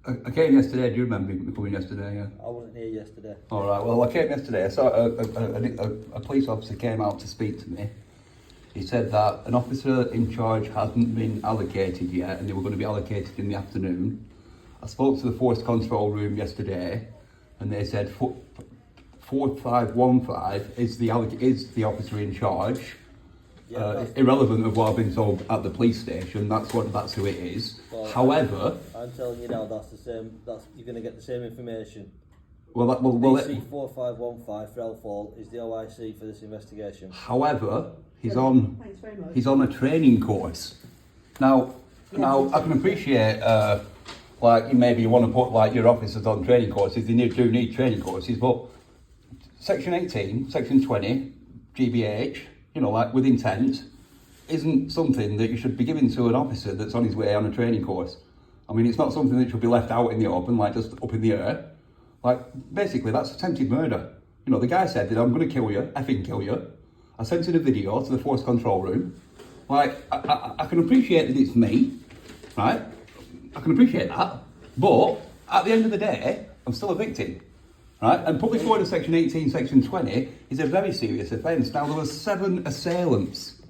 I came yesterday. Do you remember me coming yesterday? Yeah. I wasn't here yesterday. All right. Well, I came yesterday. I saw a police officer came out to speak to me. He said that an officer in charge hasn't been allocated yet, and they were going to be allocated in the afternoon. I spoke to the force control room yesterday, and they said 4515 is the officer in charge. Yeah, irrelevant of what I've been told at the police station. That's who it is. Well, However, I'm telling you now, that's the same. You're going to get the same information. DC 4515 for Elfall is the OIC for this investigation. However, he's on a training course. Now I can appreciate like maybe you want to put like your officers on training courses. They do need training courses, but Section 18, Section 20, GBH, you know, like with intent, isn't something that you should be giving to an officer that's on his way on a training course. I mean, it's not something that should be left out in the open, like just up in the air. Like, basically, that's attempted murder. You know, the guy said that I'm going to kill you, effing kill you. I sent in a video to the force control room. Like, I can appreciate that it's me, right? I can appreciate that. But at the end of the day, I'm still a victim, right? And public order Section 18, Section 20 is a very serious offence. Now, there were 7 assailants,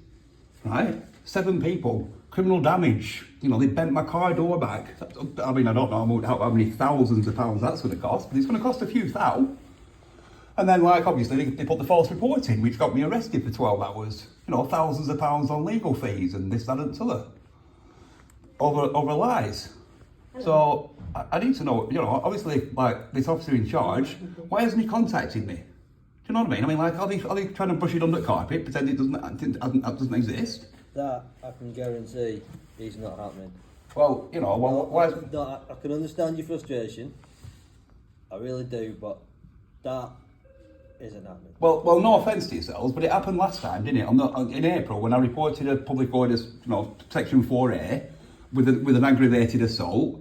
right? 7 people, criminal damage. You know, they bent my car door back. I mean, I don't know how many thousands of pounds that's going to cost, but it's going to cost a few thou. And then, like, obviously, they put the false report in, which got me arrested for 12 hours. You know, thousands of pounds on legal fees and this, that, and the other. Over lies. So, I need to know, you know, obviously, like, this officer in charge, why hasn't he contacted me? Do you know what I mean? I mean, like, are they trying to brush it under the carpet, pretend it doesn't exist? That, I can guarantee, is not happening. Well, you know, why is... No, I can understand your frustration. I really do, but that isn't happening. Well, no offence to yourselves, but it happened last time, didn't it? In April, when I reported a public orders, you know, Section 4A, with an aggravated assault,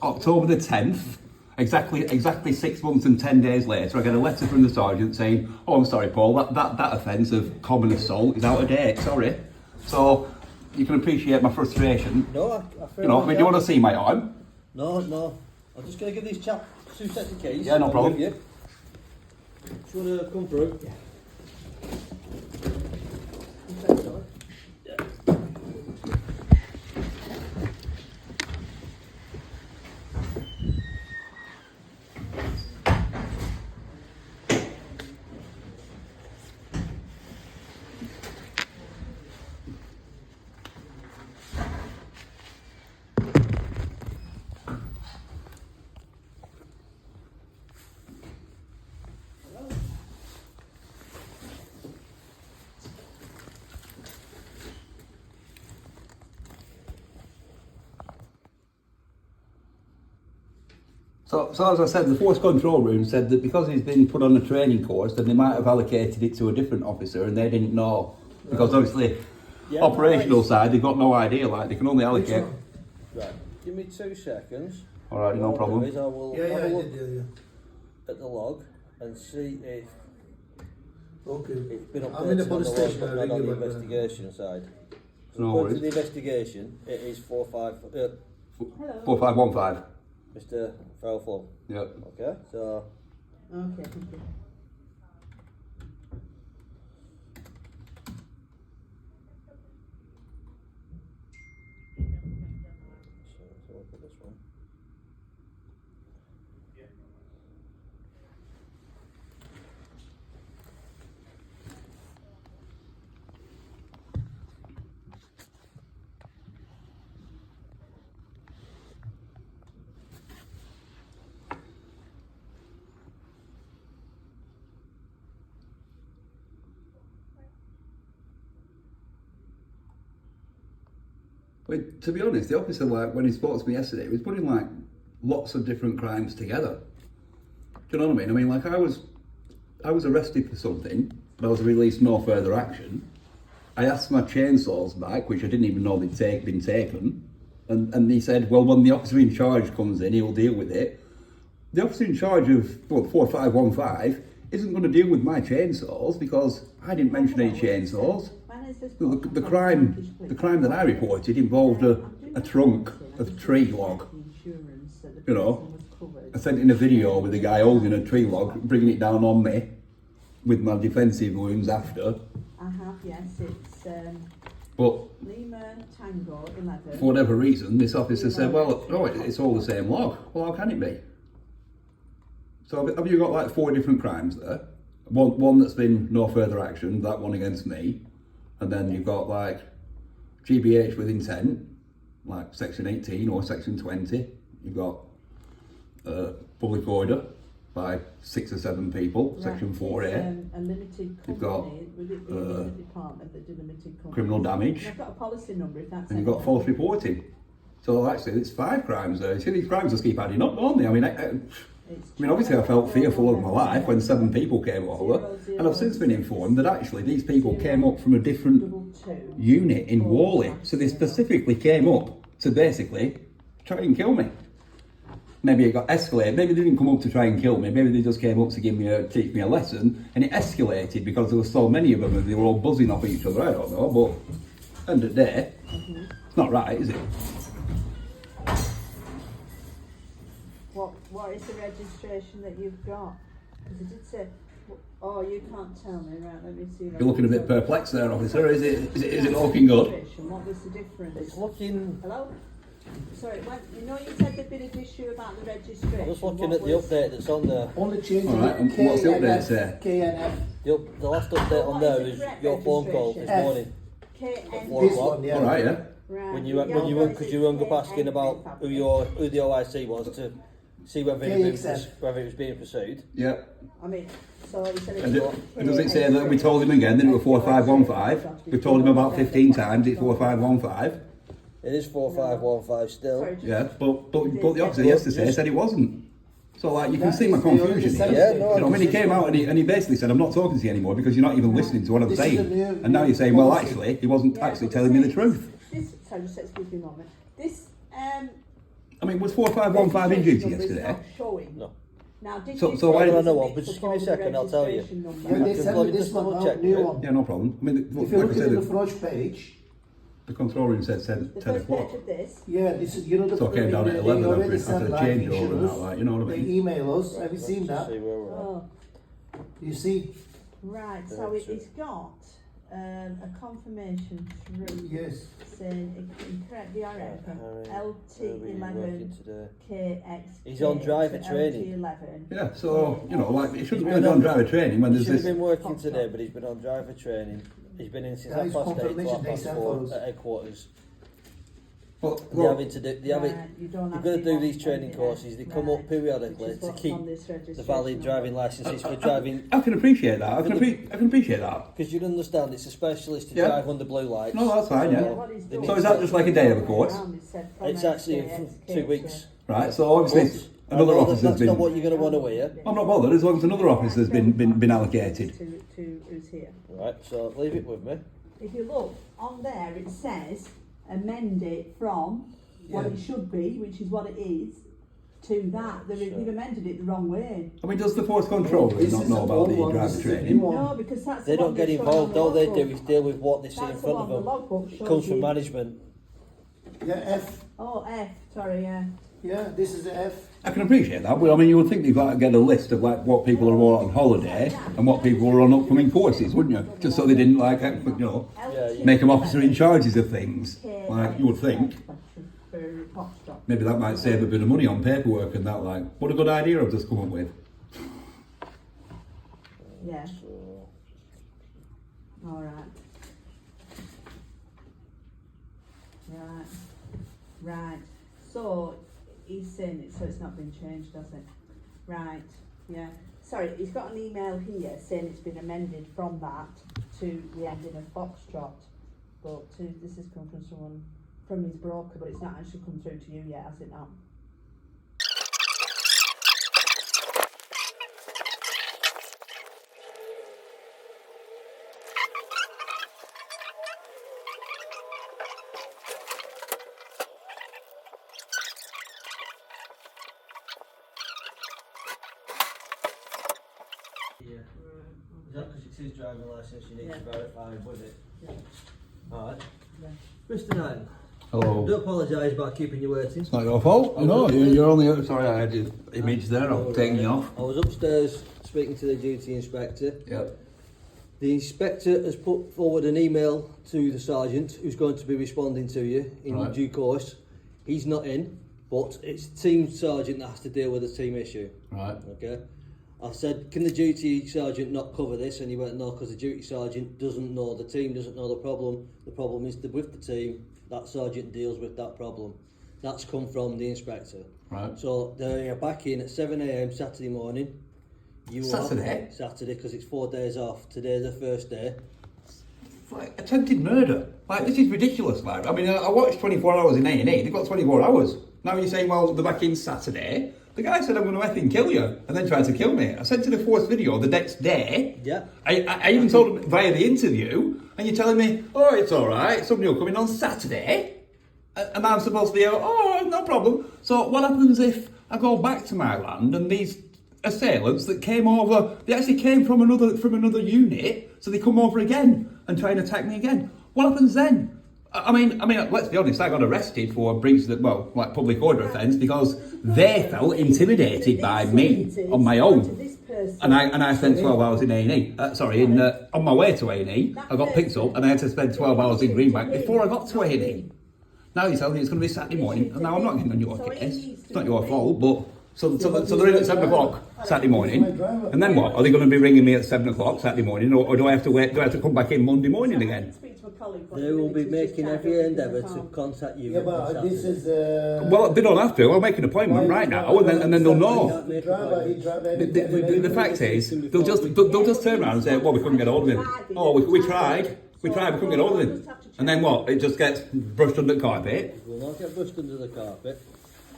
October the 10th, exactly 6 months and 10 days later, I get a letter from the sergeant saying, "Oh, I'm sorry, Paul, that offence of common assault is out of date. Sorry." So you can appreciate my frustration. No, I feel. You know, I mean, do you want to see my arm? No. I'm just going to give these chaps 2 sets of keys. Yeah, no problem. You. Do you want to come through? Yeah. So as I said, the force control room said that because he's been put on a training course, then they might have allocated it to a different officer, and they didn't know. Because obviously, operational side, they've got no idea, like, they can only allocate... Right, give me 2 seconds. Alright, no problem. I will have a look at the log and see if it's been updated I'm in the on police the log, station, but I'll not ring on you the back then. investigation side. No According worries. to the investigation, it is 45... 4515. Mr. Farrell. Yep. Okay, so... Okay, thank you. So look at this one. But to be honest, the officer, like, when he spoke to me yesterday, was putting, like, lots of different crimes together. Do you know what I mean? I mean, like, I was arrested for something, but I was released no further action. I asked my chainsaws back, which I didn't even know they'd been taken. And he said, well, when the officer in charge comes in, he'll deal with it. The officer in charge of 4515 isn't going to deal with my chainsaws because I didn't mention any chainsaws. The crime that I reported involved a trunk of tree log. you know, I sent in a video with a guy holding a tree log, bringing it down on me with my defensive wounds after. I have, yes, it's But Lima Tango 11. for whatever reason, this officer said, well, no, it's all the same log. Well, how can it be? So have you got like 4 different crimes there? One that's been no further action, that one against me. And then you've got like GBH with intent, like section 18 or section 20. You've got public order by 6 or 7 people, section 4A. It's, a limited You've got, company, would it be the department that did limited company? criminal damage. And I've got a policy number if that's And you've got false reporting. So actually, it's 5 crimes there. You see, these crimes just keep adding up, don't they? I mean, obviously I felt fearful of my life when 7 people came over, and I've since been informed that actually these people came up from a different unit in Whalley, so they specifically came up to basically try and kill me. Maybe it got escalated, maybe they didn't come up to try and kill me, maybe they just came up to teach me a lesson, and it escalated because there were so many of them and they were all buzzing off each other, I don't know, but end of the day, it's not right, is it? What is the registration that you've got? Because it did say, oh, you can't tell me, right, let me see. You're looking a bit perplexed there, officer, is it looking good? What was the difference? It's looking. Hello? Sorry, you know you said there'd been an issue about the registration. I'm just looking at the update that's on there. Only change Alright, and what's the update say? KNF. The last update on there is your phone call this morning. KN. 4 This o'clock. one, yeah. Alright, yeah. Right. When you rung up asking about who the OIC was to see whether it was being pursued. Yeah. I mean, so he said And does it say that we told him again that it was 4515? We've told him about 15 times it's 4515. It is 4515 still. Sorry, just- Yeah, but the officer yesterday said it wasn't. So like you can see my confusion here. Yeah, no, You know, I mean he came out and he basically said I'm not talking to you anymore because you're not even listening to what I'm This is saying. a new- And now you're saying, well policy. actually he wasn't Yeah, actually but telling me the this- truth. Sorry, just excuse me a moment. This I mean was 4515 in duty registration number is yesterday? not showing. No. Now, did So- you so why say did- I know it's what, a but just give me a mix of second, I'll tell you. registration number? Yeah, they Just sent let me me this just one double out, check, new right? one. Yeah, no problem. I mean If you like look I at the said, front page, the control room said The 10 first o'clock. page of this, yeah, this is, you know, the So I came down at they 11 already after sent the life changeover and that, insurance. like, you know what I They mean? email us, have you seen that? See where we're at. oh, You see, right, so it's got a confirmation through yes. saying incorrect DRF Where are we working LT11 today? KX. He's on driver training. LT11. Yeah, so you know, like it shouldn't be on driver training when He there's should have this. been working today, but he's been on driver training. He's been in since That is 8:30 to confirmation they sent 4:30 us. at headquarters. Well, They're having to do. They're Right, you don't You've have got to to do want these training anything courses. They come else. up periodically Which is to what's keep on this the registration valid number. driving licenses for driving. I can appreciate that. I can appreciate that. Because you'd understand it's a specialist to Yeah. drive under blue lights. No, that's fine. Yeah, Yeah. what he's They done need So is that just like a day of a course? It's actually in 2 weeks. Right. So obviously But another I know that officer's that's not been. what you're going to want to hear. I'm not bothered as long as another officer's been allocated. To who's here. Right, so leave it with me. If you look on there, it says amend it from what Yeah. it should be, which is what it is, to that. They've amended it the wrong way. I mean, does the force control This not is know the about old the one, driver this is the new training? one. No, because that's They the don't one get that's shown on involved. the All they do logbook. is deal with what they see in That's the front one of the them. logbook It shows comes from you. management. Yeah, F. Oh, F. Sorry, yeah. Yeah, this is the F. I can appreciate that, but I mean, you would think they've got to get a list of like what people are on holiday and what people are on upcoming courses, wouldn't you? Just so they didn't like, you know, make them officer in charges of things. Like you would think. Maybe that might save a bit of money on paperwork and that. Like, what a good idea I've just come up with. Yeah. So, All right. Right. Right. So he's saying it, so it's not been changed, has it? Right. Yeah. Sorry, he's got an email here saying it's been amended from that to the ending of Foxtrot, but this has come from someone from his broker, but it's not actually come through to you yet, has it not? yeah. Is that because it's his driving licence you need Yeah. to verify with it? Yeah. Alright. Yeah. Mr. Knighton, I Hello. do apologise about keeping you waiting. It's not your fault. No, you're only. Sorry, I had your image there. I'm taking you off. I was upstairs speaking to the duty inspector. Yep. The inspector has put forward an email to the sergeant who's going to be responding to you in Right. due course. He's not in, but it's team sergeant that has to deal with the team issue. Right. Okay. I said, can the duty sergeant not cover this? And he went, no, because the duty sergeant doesn't know the team, doesn't know the problem. The problem is with the team. That sergeant deals with that problem. That's come from the inspector. Right. So they're back in at 7 a.m. Saturday morning. Saturday? Saturday, because it's 4 days off. Today's the first day. It's like attempted murder. Like, this is ridiculous, like. I mean, I watched 24 hours in A&E. They've got 24 hours. Now you're saying, well, they're back in Saturday. The guy said, I'm going to effing kill you, and then tried to kill me. I sent to the force video the next day. Yeah. I even told him via the interview, and you're telling me, oh, it's all right, somebody will come in on Saturday, and I'm supposed to be, oh, no problem. So what happens if I go back to my land and these assailants that came over, they actually came from another unit, so they come over again and try and attack me again? What happens then? I mean, let's be honest, I got arrested for breach of like public order offence because they felt intimidated by me on my own. And I spent 12 hours in A&E, on my way to A&E, I got picked up and I had to spend 12 hours in Greenbank before I got to A&E. Now you're telling me it's going to be Saturday morning, and now I'm not getting on your case, it's not your fault, but so they're in at 7 o'clock Saturday morning, and then what? Are they going to be ringing me at 7 o'clock Saturday morning, or do I have to wait? Do I have to come back in Monday morning again? They will be making every endeavour to contact you. Yeah, but this is. Well, they don't have to. I'll make an appointment right now, and then they'll know. The fact is, they'll just turn around and say, well, we couldn't get hold of him. Oh, we tried, we couldn't get hold of him. And then what? It just gets brushed under the carpet. It will not get brushed under the carpet.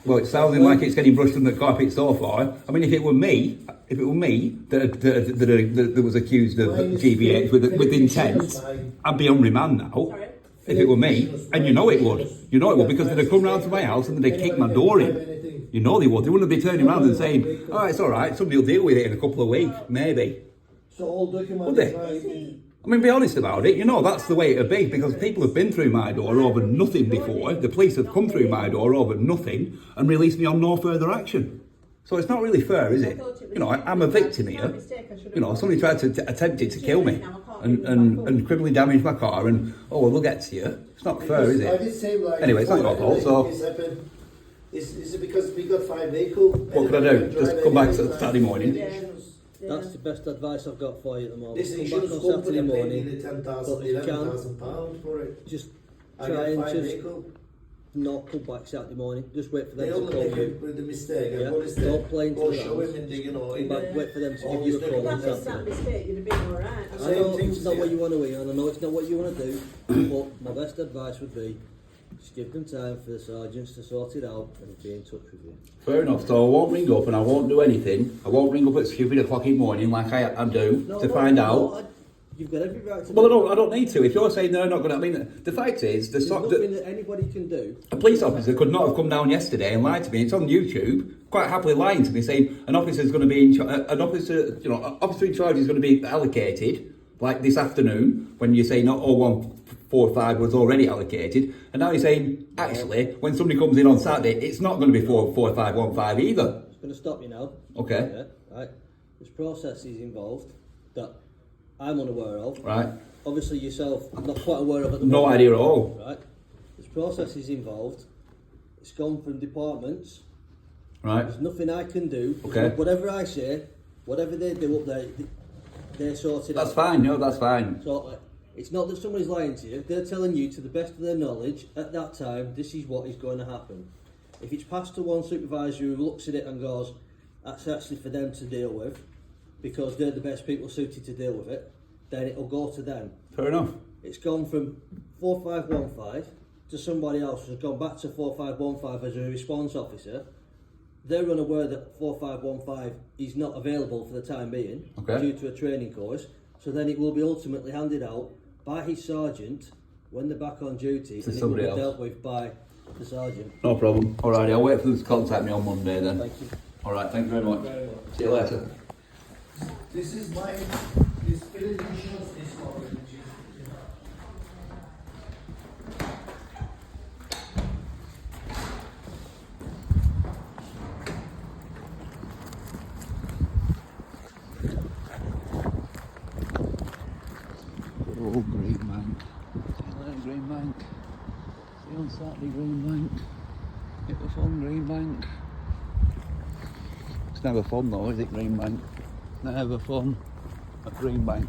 Well, it's sounding like it's getting brushed under the carpet so far. I mean, if it were me that was accused of GBH with intent, I'd be on remand now. If it were me, and you know it would, because they'd have come round to my house and they'd kick my door in. You know they would. They wouldn't be turning around and saying, "Oh, it's all right. Somebody will deal with it in a couple of weeks, maybe." So all documents. Would they? I mean, be honest about it, you know, that's the way it'd be, because people have been through my door over nothing before. The police have come through my door over nothing and released me on no further action. So it's not really fair, is it? You know, I'm a victim here. You know, somebody tried to attempted to kill me and criminally damage my car, and, oh, well, we'll get to you. It's not fair, is I did it? say, like, Anyway, it's not your fault, so... Is it because we got 5 vehicles? What can I do? Just come back Saturday morning? That's the best advice I've got for you at the moment. This Come is back on Saturday morning. the 10,000, but if you 11,000 pounds for it. Just I try got and 5 just vehicles. not come back Saturday morning. Just wait for them They to only call make you. the mistake. Yeah. What is that? Don't play into Or the show house. him in the, you know, Come in back, the, wait for them to all give you a these call on documents. Saturday. mistake, you'd have been alright. I know things, it's not what yeah. you want to hear, and I know it's not what you want to do, but my best advice would be just give them time for the sergeants to sort it out and be in touch with you. Fair enough, so I won't ring up and I won't do anything. I won't ring up at stupid o'clock in the morning like I do to find out. You've got every right to. Well, I don't need to. If you're saying they're not going to, I mean, the fact is, There's nothing that anybody can do. a police officer could not have come down yesterday and lied to me. It's on YouTube, quite happily lying to me, saying an officer's going to be an officer, you know, officer in charge is going to be allocated, like this afternoon, when you're saying not 0145 was already allocated, and now you're saying, actually, when somebody comes in on Saturday, it's not going to be 4515 either. It's going to stop you now. Okay. Yeah, right. There's processes involved that I'm unaware of. Right. Obviously yourself, I'm not quite aware of at the No moment. idea at all. Right. There's processes involved. It's gone from departments. Right. There's nothing I can do. Okay. Whatever I say, whatever they do up there, they're sorted out. That's fine. No, that's fine. So it's not that somebody's lying to you. They're telling you to the best of their knowledge at that time, this is what is going to happen. If it's passed to one supervisor who looks at it and goes, that's actually for them to deal with, because they're the best people suited to deal with it, then it'll go to them. Fair enough. It's gone from 4515 to somebody else who's gone back to 4515 as a response officer. They're unaware that 4515 is not available for the time being due to a training course. So then it will be ultimately handed out by his sergeant when they're back on duty, and it will be dealt with by the sergeant. No problem. Alrighty, I'll wait for them to contact me on Monday then. Thank you. Alright, thank you very much. See you later. This is my, this village insurance is already. See you later, Greenbank. See you on Saturday, Greenbank. It was fun, Greenbank. It's never fun though, is it, Greenbank? Never fun at Greenbank.